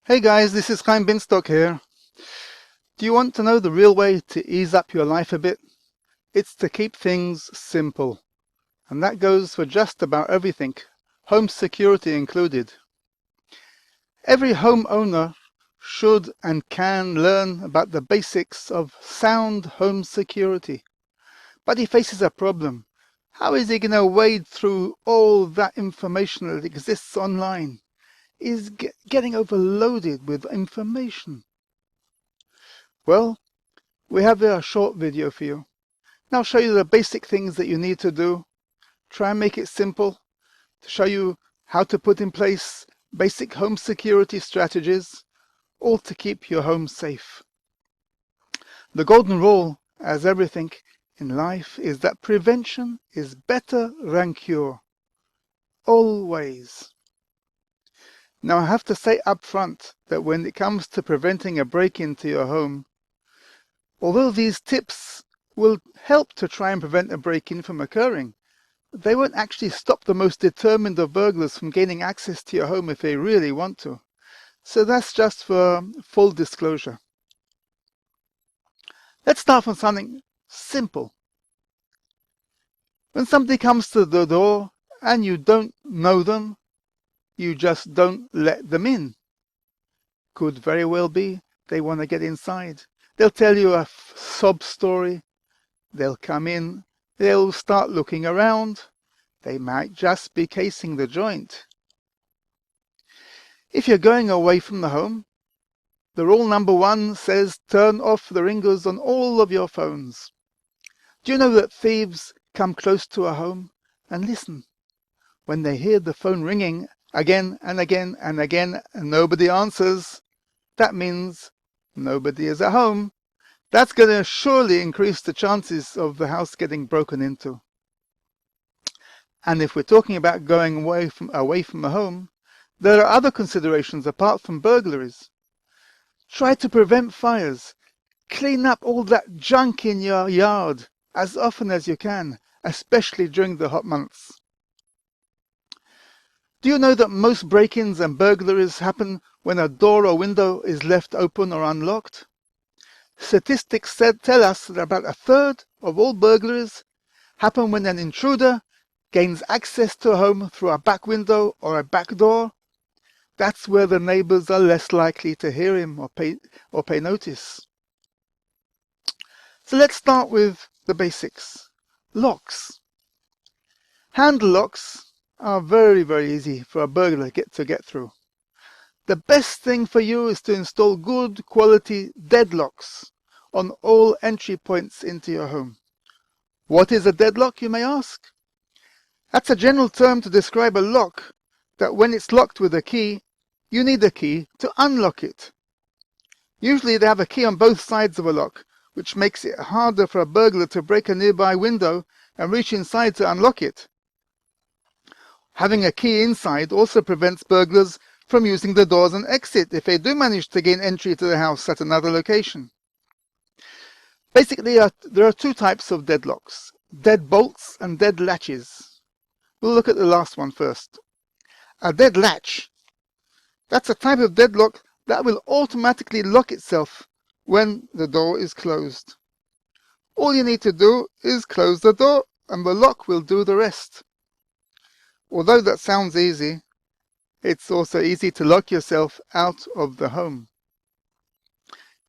Hey guys, this is Chaim Binstock here. Do you want to know the real way to ease up your life a bit? It's to keep things simple. And that goes for just about everything, home security included. Every homeowner should and can learn about the basics of sound home security. But he faces a problem. How is he going to wade through all that information that exists online? He's getting overloaded with information. Well, we have a short video for you. Now I'll show you the basic things that you need to do. Try and make it simple to show you how to put in place basic home security strategies, all to keep your home safe. The golden rule, as everything in life, is that prevention is better than cure. Always. Now I have to say up front that when it comes to preventing a break-in to your home, although these tips will help to try and prevent a break-in from occurring, they won't actually stop the most determined of burglars from gaining access to your home if they really want to. So that's just for full disclosure. Let's start from something simple. When somebody comes to the door and you don't know them, you just don't let them in. Could very well be they want to get inside. They'll tell you a sob story. They'll come in. They'll start looking around. They might just be casing the joint. If you're going away from the home, the rule number 1 says turn off the ringers on all of your phones. Do you know that thieves come close to a home and listen? When they hear the phone ringing again and again and again and nobody answers, that means nobody is at home. That's going to surely increase the chances of the house getting broken into. And if we're talking about going away from a home, there are other considerations apart from burglaries. Try to prevent fires. Clean up all that junk in your yard as often as you can, especially during the hot months. Do you know that most break-ins and burglaries happen when a door or window is left open or unlocked? Statistics tell us that about 1/3 of all burglaries happen when an intruder gains access to a home through a back window or a back door. That's where the neighbors are less likely to hear him or pay notice. So let's start with the basics. Locks. Handle locks are very, very easy for a burglar to get through. The best thing for you is to install good quality deadlocks on all entry points into your home. What is a deadlock, you may ask? That's a general term to describe a lock that when it's locked with a key, you need a key to unlock it. Usually they have a key on both sides of a lock, which makes it harder for a burglar to break a nearby window and reach inside to unlock it. Having a key inside also prevents burglars from using the doors and exit if they do manage to gain entry to the house at another location. Basically, there are 2 types of deadlocks, dead bolts and dead latches. We'll look at the last one first. A dead latch. That's a type of deadlock that will automatically lock itself when the door is closed. All you need to do is close the door and the lock will do the rest. Although that sounds easy, it's also easy to lock yourself out of the home.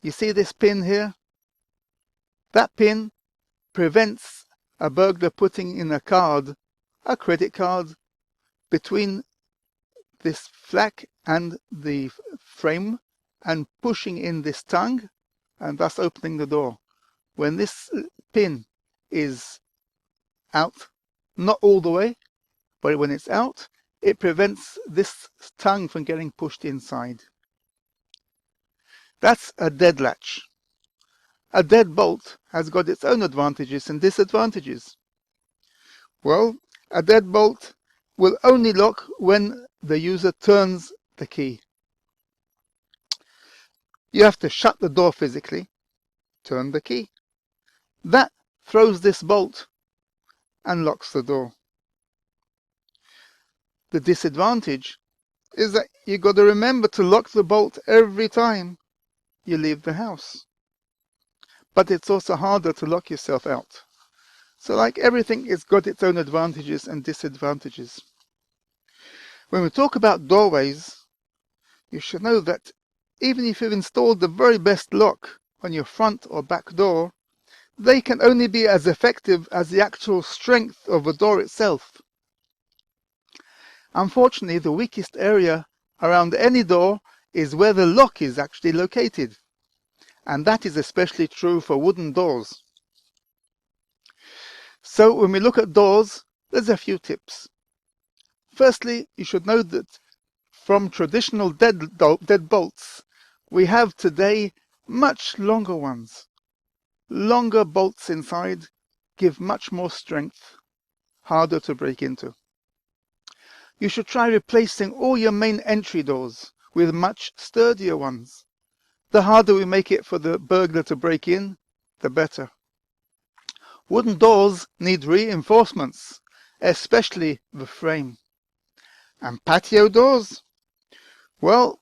You see this pin here? That pin prevents a burglar putting in a card, a credit card, between this flap and the frame and pushing in this tongue and thus opening the door. When this pin is out, not all the way, but when it's out, it prevents this tongue from getting pushed inside. That's a dead latch. A dead bolt has got its own advantages and disadvantages. Well, a dead bolt will only lock when the user turns the key. You have to shut the door physically, turn the key. That throws this bolt and locks the door. The disadvantage is that you got to remember to lock the bolt every time you leave the house. But it's also harder to lock yourself out. So like everything, it's got its own advantages and disadvantages. When we talk about doorways, you should know that even if you've installed the very best lock on your front or back door, they can only be as effective as the actual strength of the door itself. Unfortunately, the weakest area around any door is where the lock is actually located, and that is especially true for wooden doors. So when we look at doors, there's a few tips. Firstly, you should know that from traditional dead bolts, we have today much longer ones. Longer bolts inside give much more strength, harder to break into. You should try replacing all your main entry doors with much sturdier ones. The harder we make it for the burglar to break in, the better. Wooden doors need reinforcements, especially the frame. And patio doors? Well,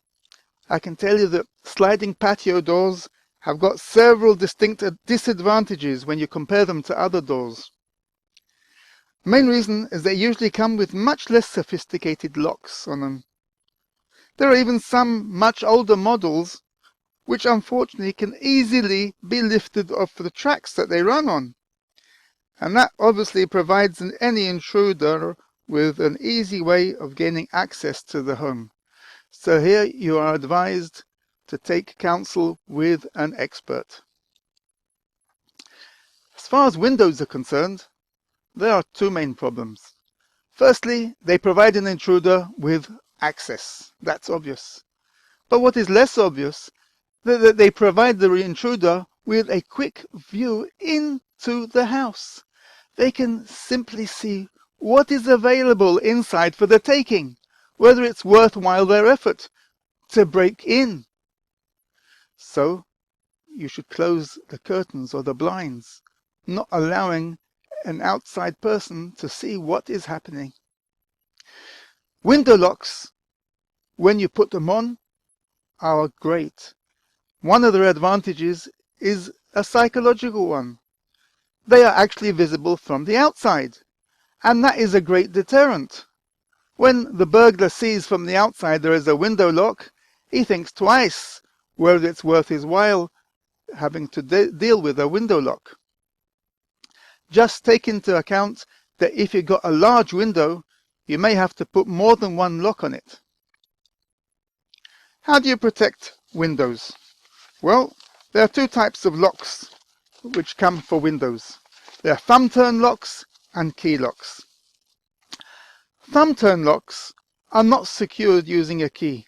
I can tell you that sliding patio doors have got several distinct disadvantages when you compare them to other doors. Main reason is they usually come with much less sophisticated locks on them. There are even some much older models which unfortunately can easily be lifted off the tracks that they run on. And that obviously provides any intruder with an easy way of gaining access to the home. So here you are advised to take counsel with an expert. As far as windows are concerned, there are two main problems. Firstly, they provide an intruder with access. That's obvious. But what is less obvious is that they provide the intruder with a quick view into the house. They can simply see what is available inside for the taking, whether it's worthwhile their effort to break in. So you should close the curtains or the blinds, not allowing an outside person to see what is happening. Window locks, when you put them on, are great. One of their advantages is a psychological one. They are actually visible from the outside, and that is a great deterrent. When the burglar sees from the outside there is a window lock, he thinks twice whether it's worth his while having to deal with a window lock. Just take into account that if you've got a large window, you may have to put more than one lock on it. How do you protect windows? Well, there are two types of locks which come for windows. There are thumb turn locks and key locks. Thumb turn locks are not secured using a key.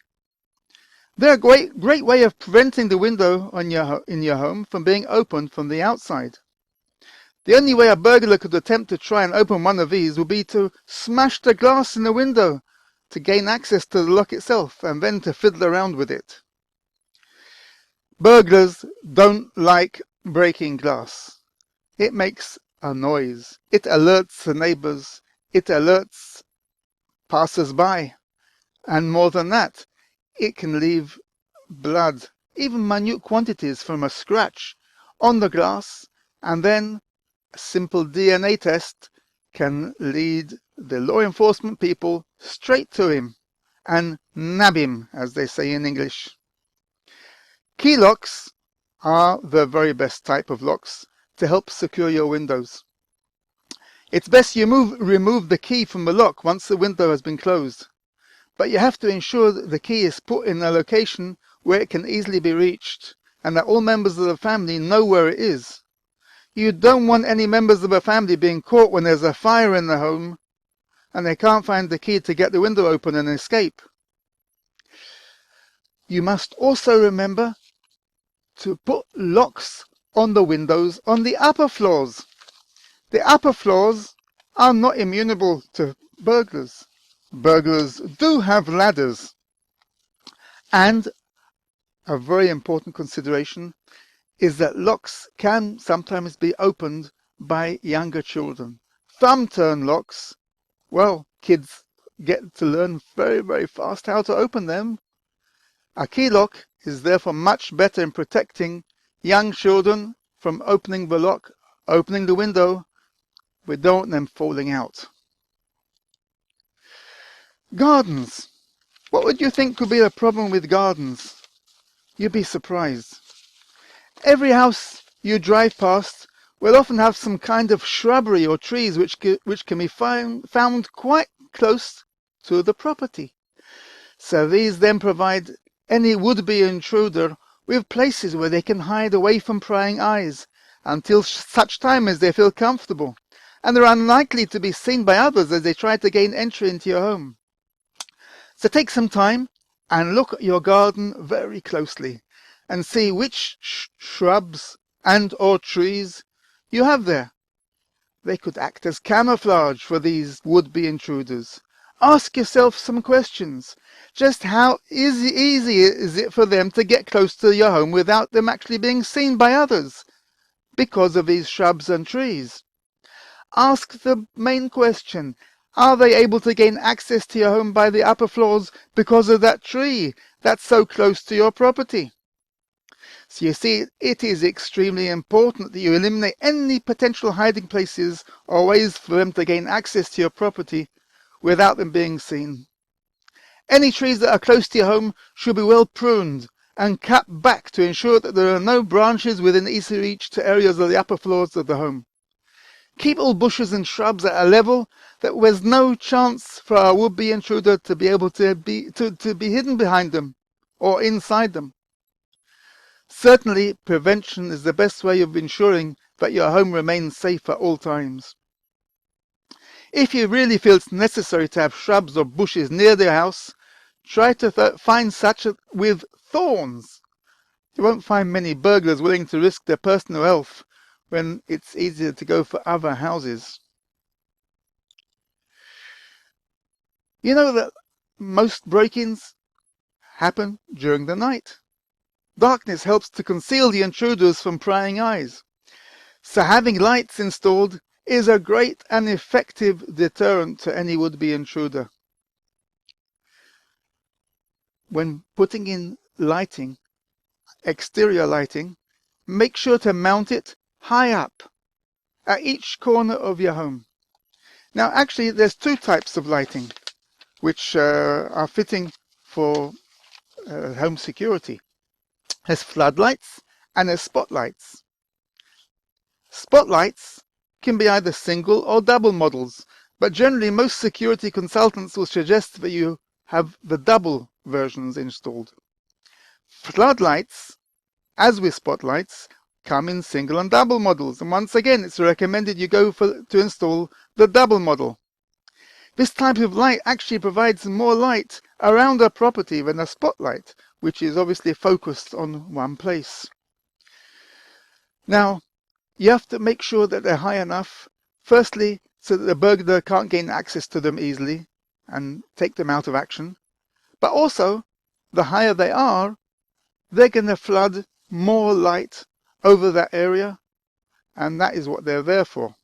They're a great way of preventing the window in your home from being opened from the outside. The only way a burglar could attempt to try and open one of these would be to smash the glass in the window to gain access to the lock itself and then to fiddle around with it. Burglars don't like breaking glass. It makes a noise. It alerts the neighbors. It alerts passers-by. And more than that, it can leave blood, even minute quantities from a scratch, on the glass, and then a simple DNA test can lead the law enforcement people straight to him and nab him, as they say in English. Key locks are the very best type of locks to help secure your windows. It's best you remove the key from the lock once the window has been closed, but you have to ensure that the key is put in a location where it can easily be reached and that all members of the family know where it is. You don't want any members of the family being caught when there's a fire in the home and they can't find the key to get the window open and escape. You must also remember to put locks on the windows on the upper floors. The upper floors are not immune to burglars. Burglars do have ladders. And a very important consideration is that locks can sometimes be opened by younger children. Thumb turn locks, well, kids get to learn very, very fast how to open them. A key lock is therefore much better in protecting young children from opening the lock, opening the window. We don't want them falling out. Gardens. What would you think could be the problem with gardens? You'd be surprised. Every house you drive past will often have some kind of shrubbery or trees which can be found quite close to the property. So these then provide any would-be intruder with places where they can hide away from prying eyes until such time as they feel comfortable, and are unlikely to be seen by others as they try to gain entry into your home. So take some time and look at your garden very closely and see which shrubs and or trees you have there. They could act as camouflage for these would-be intruders. Ask yourself some questions. Just how easy is it for them to get close to your home without them actually being seen by others because of these shrubs and trees? Ask the main question. Are they able to gain access to your home by the upper floors because of that tree that's so close to your property? So you see, it is extremely important that you eliminate any potential hiding places or ways for them to gain access to your property without them being seen. Any trees that are close to your home should be well pruned and cut back to ensure that there are no branches within easy reach to areas of the upper floors of the home. Keep all bushes and shrubs at a level that there's no chance for a would-be intruder to be able to be hidden behind them or inside them. Certainly, prevention is the best way of ensuring that your home remains safe at all times. If you really feel it's necessary to have shrubs or bushes near the house, try to find such with thorns. You won't find many burglars willing to risk their personal health when it's easier to go for other houses. You know that most break-ins happen during the night. Darkness helps to conceal the intruders from prying eyes. So having lights installed is a great and effective deterrent to any would-be intruder. When putting in lighting, exterior lighting, make sure to mount it high up at each corner of your home. Now actually there's two types of lighting which are fitting for home security. There's floodlights and there's spotlights. Spotlights can be either single or double models, but generally most security consultants will suggest that you have the double versions installed. Floodlights, as with spotlights, come in single and double models, and once again it's recommended you go to install the double model. This type of light actually provides more light around a property than a spotlight, which is obviously focused on one place. Now, you have to make sure that they're high enough, firstly, so that the burglar can't gain access to them easily and take them out of action. But also, the higher they are, they're going to flood more light over that area, and that is what they're there for.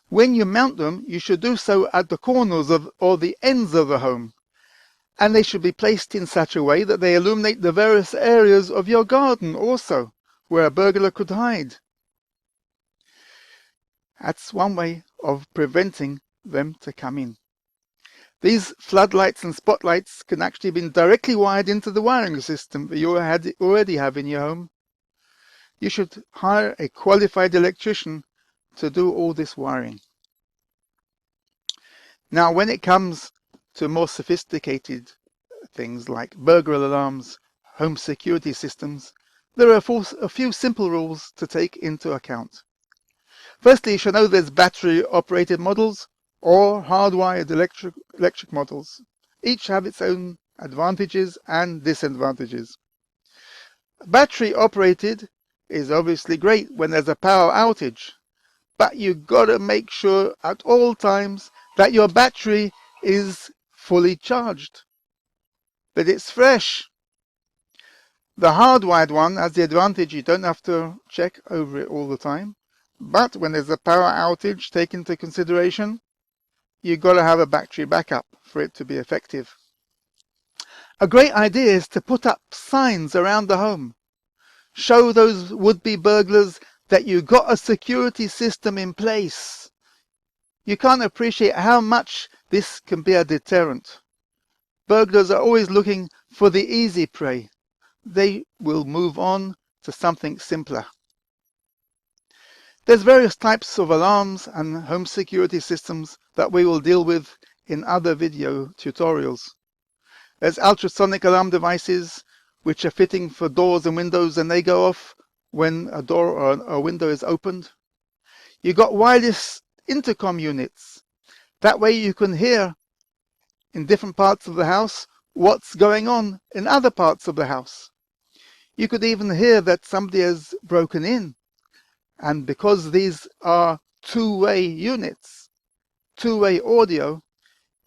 When you mount them, you should do so at the corners or the ends of the home, and they should be placed in such a way that they illuminate the various areas of your garden also, where a burglar could hide. That's one way of preventing them to come in. These floodlights and spotlights can actually be directly wired into the wiring system that you already have in your home. You should hire a qualified electrician to do all this wiring. Now, when it comes to more sophisticated things like burglar alarms, home security systems, there are a few simple rules to take into account. Firstly, you should know there's battery-operated models or hardwired electric models. Each have its own advantages and disadvantages. Battery-operated is obviously great when there's a power outage, but you've got to make sure at all times that your battery is fully charged, that it's fresh. The hardwired one has the advantage you don't have to check over it all the time, but when there's a power outage, take into consideration you've got to have a battery backup for it to be effective. A great idea is to put up signs around the home. Show those would-be burglars that you've got a security system in place. You can't appreciate how much this can be a deterrent. Burglars are always looking for the easy prey. They will move on to something simpler. There's various types of alarms and home security systems that we will deal with in other video tutorials. There's ultrasonic alarm devices which are fitting for doors and windows, and they go off when a door or a window is opened. You've got wireless intercom units. That way you can hear in different parts of the house what's going on in other parts of the house. You could even hear that somebody has broken in. And because these are two-way units, two-way audio,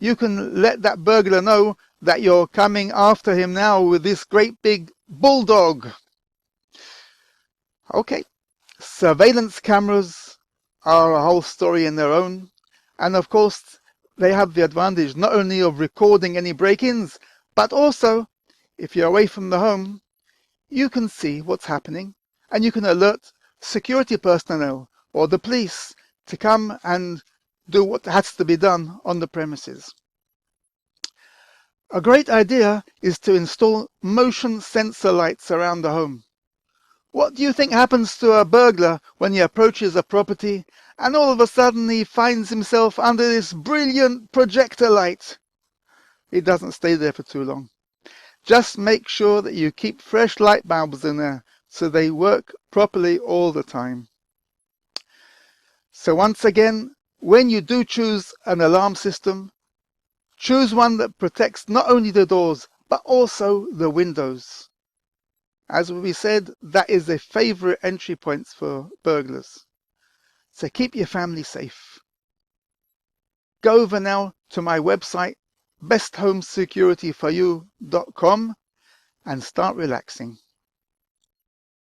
you can let that burglar know that you're coming after him now with this great big bulldog. Okay, surveillance cameras are a whole story in their own. And of course, they have the advantage not only of recording any break-ins, but also, if you're away from the home, you can see what's happening and you can alert security personnel or the police to come and do what has to be done on the premises. A great idea is to install motion sensor lights around the home. What do you think happens to a burglar when he approaches a property and all of a sudden he finds himself under this brilliant projector light? He doesn't stay there for too long. Just make sure that you keep fresh light bulbs in there so they work properly all the time. So once again, when you do choose an alarm system, choose one that protects not only the doors, but also the windows. As we said, that is a favorite entry point for burglars. So keep your family safe. Go over now to my website, besthomesecurityforyou.com, and start relaxing.